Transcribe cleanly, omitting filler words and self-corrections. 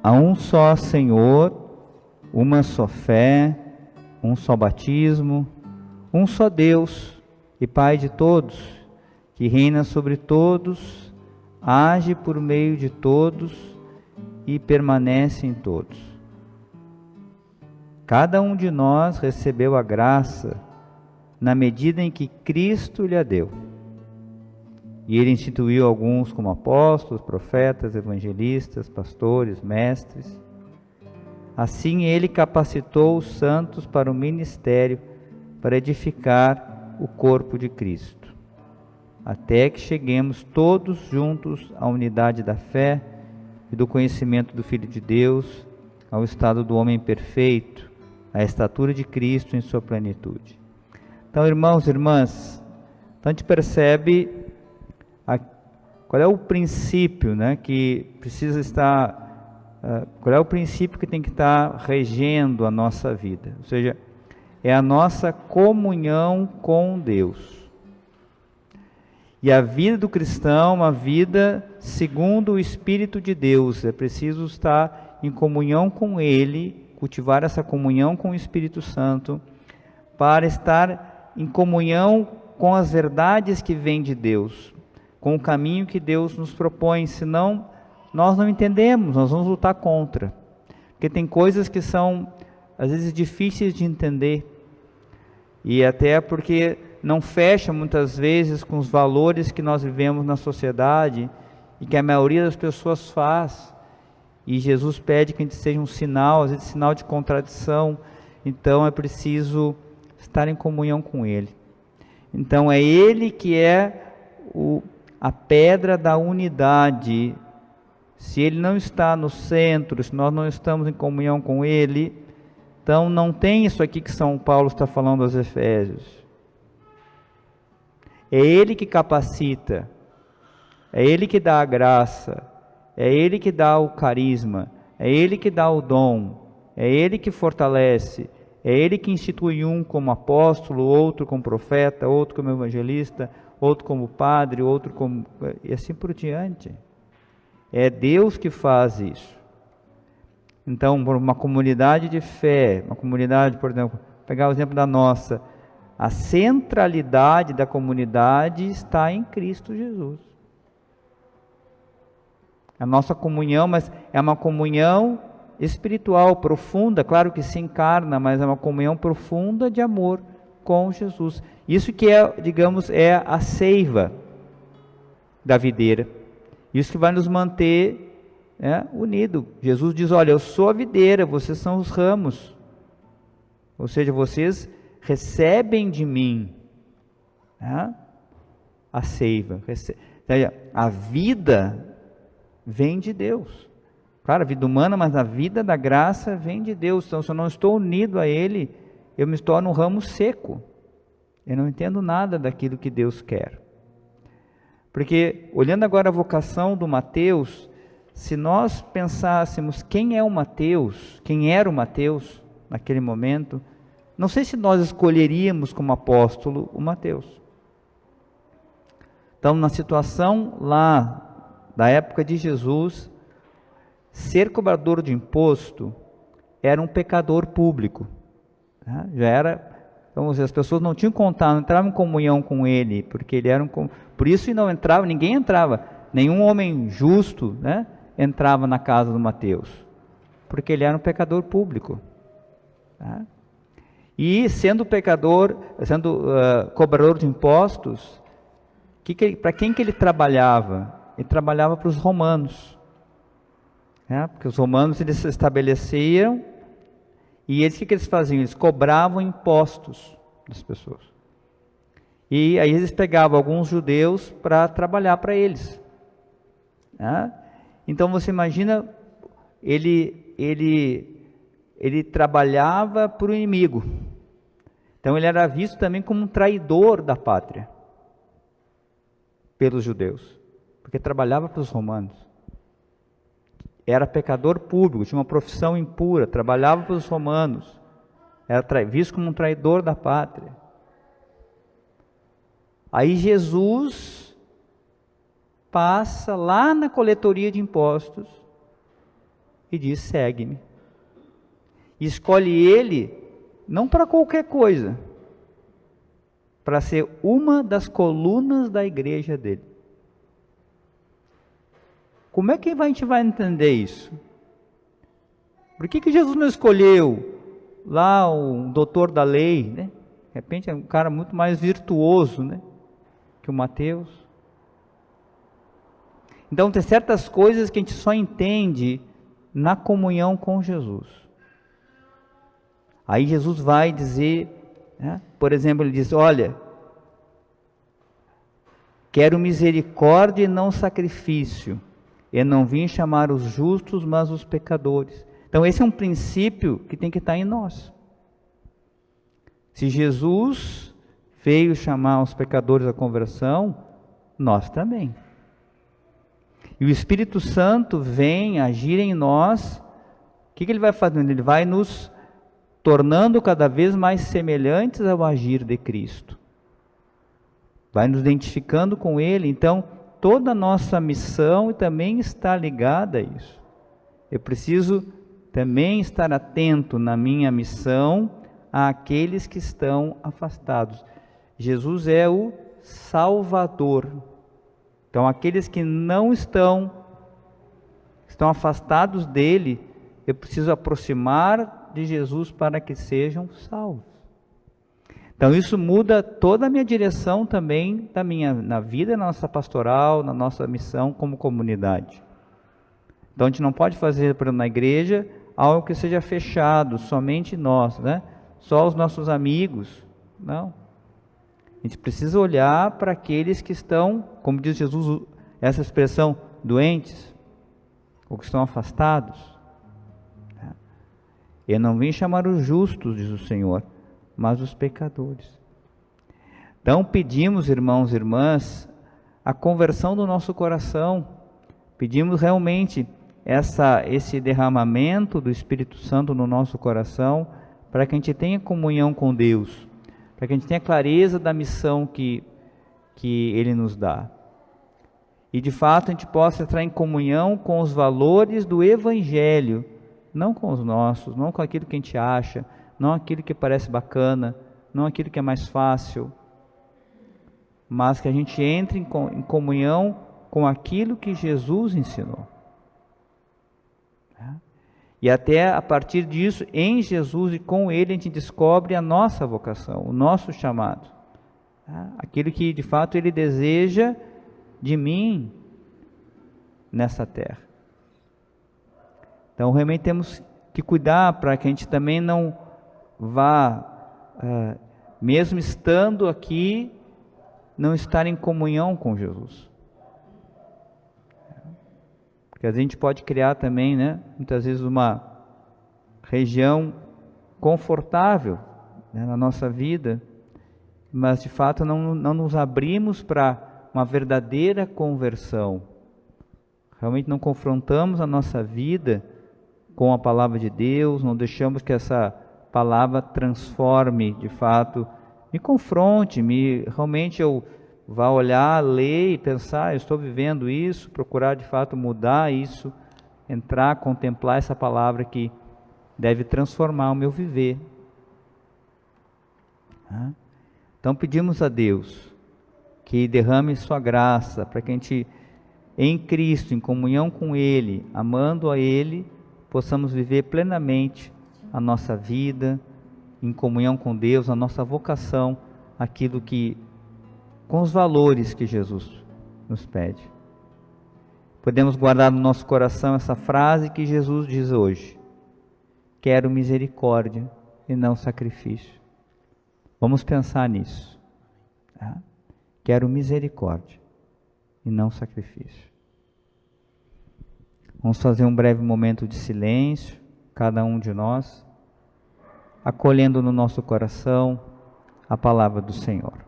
Há um só Senhor, uma só fé, um só batismo, um só Deus e Pai de todos, que reina sobre todos, age por meio de todos e permanece em todos. Cada um de nós recebeu a graça na medida em que Cristo lhe a deu. E ele instituiu alguns como apóstolos, profetas, evangelistas, pastores, mestres. Assim ele capacitou os santos para o ministério, para edificar o corpo de Cristo, até que cheguemos todos juntos à unidade da fé e do conhecimento do Filho de Deus, ao estado do homem perfeito, à estatura de Cristo em sua plenitude. Então, irmãos e irmãs, então a gente percebe qual é o princípio, né, que precisa estar, qual é o princípio que tem que estar regendo a nossa vida, ou seja, é a nossa comunhão com Deus. E a vida do cristão é uma vida segundo o Espírito de Deus, é preciso estar em comunhão com Ele, cultivar essa comunhão com o Espírito Santo, para estar em comunhão com as verdades que vêm de Deus, com o caminho que Deus nos propõe, senão nós não entendemos, nós vamos lutar contra, porque tem coisas que são às vezes difíceis de entender, e até porque não fecha muitas vezes com os valores que nós vivemos na sociedade, e que a maioria das pessoas faz, e Jesus pede que a gente seja um sinal, às vezes sinal de contradição, então é preciso estar em comunhão com Ele. Então é Ele que é a pedra da unidade. Se Ele não está no centro, se nós não estamos em comunhão com Ele, então não tem isso aqui que São Paulo está falando aos Efésios. É Ele que capacita, é Ele que dá a graça, é Ele que dá o carisma, é Ele que dá o dom, é Ele que fortalece, é Ele que institui um como apóstolo, outro como profeta, outro como evangelista, outro como padre, outro como... e assim por diante. É Deus que faz isso. Então, uma comunidade de fé, uma comunidade, por exemplo, pegar o exemplo da nossa, a centralidade da comunidade está em Cristo Jesus. A nossa comunhão, mas é uma comunhão espiritual, profunda, claro que se encarna, mas é uma comunhão profunda de amor com Jesus. Isso que é, digamos, é a seiva da videira. Isso que vai nos manter unidos. Jesus diz, olha, eu sou a videira, vocês são os ramos. Ou seja, vocês recebem de mim a seiva. A vida vem de Deus. Claro, a vida humana, mas a vida da graça vem de Deus. Então, se eu não estou unido a Ele, eu me torno um ramo seco. Eu não entendo nada daquilo que Deus quer. Porque, olhando agora a vocação do Mateus, se nós pensássemos quem é o Mateus, quem era o Mateus naquele momento, não sei se nós escolheríamos como apóstolo o Mateus. Então, na situação lá da época de Jesus, ser cobrador de imposto era um pecador público. Já era, então as pessoas não tinham contato, não entravam em comunhão com ele, porque ele era por isso não entrava, ninguém entrava, nenhum homem justo, entrava na casa do Mateus, porque ele era um pecador público. E sendo pecador, sendo cobrador de impostos, para quem que ele trabalhava? Ele trabalhava para os romanos. Porque os romanos eles se estabeleciam e eles, o que eles faziam? Eles cobravam impostos das pessoas. E aí eles pegavam alguns judeus para trabalhar para eles. Então você imagina, ele trabalhava para o inimigo. Então ele era visto também como um traidor da pátria pelos judeus, porque trabalhava para os romanos. Era pecador público, tinha uma profissão impura, trabalhava para os romanos, era visto como um traidor da pátria. Aí Jesus passa lá na coletoria de impostos e diz: segue-me. E escolhe ele não para qualquer coisa, para ser uma das colunas da igreja dele. Como é que a gente vai entender isso? Por que Jesus não escolheu lá um doutor da lei, né? De repente é um cara muito mais virtuoso, né, que o Mateus. Então tem certas coisas que a gente só entende na comunhão com Jesus. Aí Jesus vai dizer, né, por exemplo, ele diz: olha, quero misericórdia e não sacrifício. Eu não vim chamar os justos, mas os pecadores. Então esse é um princípio que tem que estar em nós. Se Jesus veio chamar os pecadores à conversão, nós também. E o Espírito Santo vem agir em nós. O que ele vai fazendo? Ele vai nos tornando cada vez mais semelhantes ao agir de Cristo. Vai nos identificando com Ele. Então, toda a nossa missão também está ligada a isso. Eu preciso também estar atento na minha missão àqueles que estão afastados. Jesus é o Salvador. Então, aqueles que não estão afastados dele, eu preciso aproximar de Jesus para que sejam salvos. Então, isso muda toda a minha direção também na vida, na nossa pastoral, na nossa missão como comunidade. Então, a gente não pode fazer, por exemplo, na igreja, algo que seja fechado, somente nós, né? Só os nossos amigos. Não. A gente precisa olhar para aqueles que estão, como diz Jesus, essa expressão, doentes, ou que estão afastados. Eu não vim chamar os justos, diz o Senhor, mas os pecadores. Então pedimos, irmãos e irmãs, a conversão do nosso coração. Pedimos realmente esse derramamento do Espírito Santo no nosso coração, para que a gente tenha comunhão com Deus, para que a gente tenha clareza da missão que Ele nos dá. E de fato a gente possa entrar em comunhão com os valores do Evangelho, não com os nossos, não com aquilo que a gente acha, não aquilo que parece bacana, não aquilo que é mais fácil, mas que a gente entre em comunhão com aquilo que Jesus ensinou. E até a partir disso, em Jesus e com Ele, a gente descobre a nossa vocação, o nosso chamado. Aquilo que de fato Ele deseja de mim nessa terra. Então realmente temos que cuidar para que a gente também não vá, mesmo estando aqui, não estar em comunhão com Jesus. Porque a gente pode criar também, né, muitas vezes uma região confortável, né, na nossa vida, mas de fato não nos abrimos para uma verdadeira conversão. Realmente não confrontamos a nossa vida com a palavra de Deus, não deixamos que essa palavra transforme, de fato, me confronte, realmente eu vá olhar, ler e pensar: eu estou vivendo isso, procurar de fato mudar isso, entrar, contemplar essa palavra que deve transformar o meu viver. Então pedimos a Deus que derrame sua graça, para que a gente, em Cristo, em comunhão com Ele, amando a Ele, possamos viver plenamente a nossa vida, em comunhão com Deus, a nossa vocação, aquilo que, com os valores que Jesus nos pede. Podemos guardar no nosso coração essa frase que Jesus diz hoje: quero misericórdia e não sacrifício. Vamos pensar nisso. Quero misericórdia e não sacrifício. Vamos fazer um breve momento de silêncio, cada um de nós, acolhendo no nosso coração a palavra do Senhor.